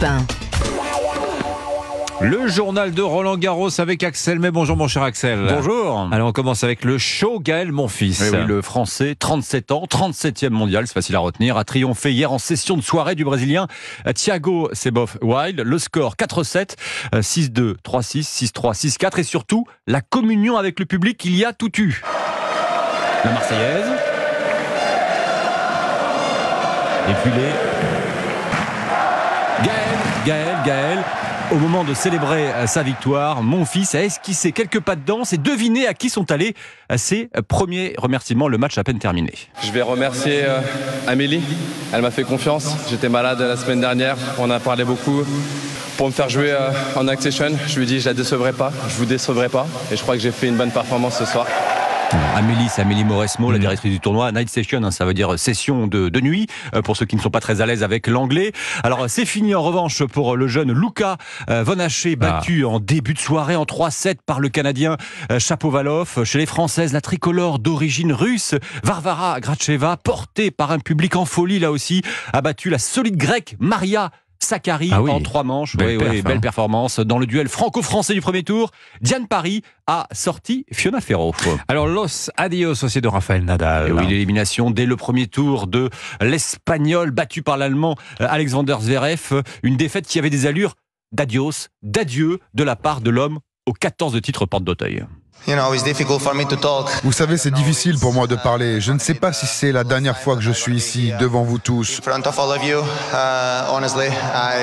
1. Le journal de Roland Garros avec Axel May. Bonjour mon cher Axel. Bonjour. Alors on commence avec le show Gaël Monfils. Oui, le Français, 37 ans, 37e mondial, c'est facile à retenir, a triomphé hier en session de soirée du Brésilien Thiago Seyboth-Wild. Le score 4-7, 6-2, 3-6, 6-3, 6-4 et surtout la communion avec le public, il y a tout eu. La Marseillaise. Et puis les... Gaël. Au moment de célébrer sa victoire, mon fils a esquissé quelques pas de danse et deviné à qui sont allés ses premiers remerciements, le match à peine terminé. Je vais remercier Amélie, elle m'a fait confiance, j'étais malade la semaine dernière, on a parlé beaucoup pour me faire jouer en Accession. Je lui ai dit je la décevrai pas, je vous décevrai pas et je crois que j'ai fait une bonne performance ce soir. Amélie, c'est Amélie Mauresmo, la directrice du tournoi. Night session, ça veut dire session de nuit, pour ceux qui ne sont pas très à l'aise avec l'anglais. Alors, c'est fini en revanche pour le jeune Luka Von Haché, battu en début de soirée en 3-7 par le Canadien Shapovalov. Chez les Françaises, la tricolore d'origine russe, Varvara Gracheva, portée par un public en folie là aussi, a battu la solide grecque Maria Sakkari en 3 manches. Belle performance. Dans le duel franco-français du premier tour, Diane Paris a sorti Fiona Ferro. Alors Los Adios aussi de Rafael Nadal. Et oui, l'élimination dès le premier tour de l'Espagnol battu par l'Allemand Alexander Zverev. Une défaite qui avait des allures d'adios, d'adieu de la part de l'homme aux 14 titres porte d'Auteuil. Vous savez, c'est difficile pour moi de parler. Je ne sais pas si c'est la dernière fois que je suis ici, devant vous tous.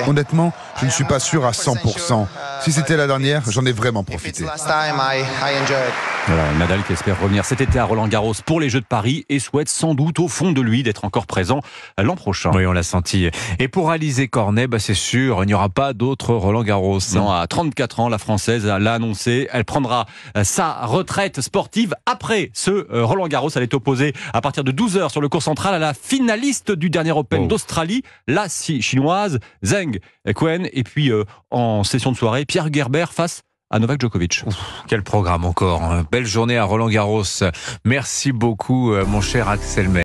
Honnêtement, je ne suis pas sûr à 100%. Si c'était la dernière, j'en ai vraiment profité. Voilà, Nadal qui espère revenir cet été à Roland-Garros pour les Jeux de Paris et souhaite sans doute au fond de lui d'être encore présent l'an prochain. Oui, on l'a senti. Et pour Alizé Cornet, c'est sûr, il n'y aura pas d'autre Roland-Garros. Non, à 34 ans, la Française l'a annoncé. Elle prendra sa retraite sportive après ce Roland-Garros. Elle est opposée à partir de 12h sur le court central à la finaliste du dernier Open d'Australie, la chinoise Zheng Qin. Et puis en session de soirée, Pierre Gerber face à Novak Djokovic. Quel programme encore. Belle journée à Roland Garros. Merci beaucoup mon cher Axel May.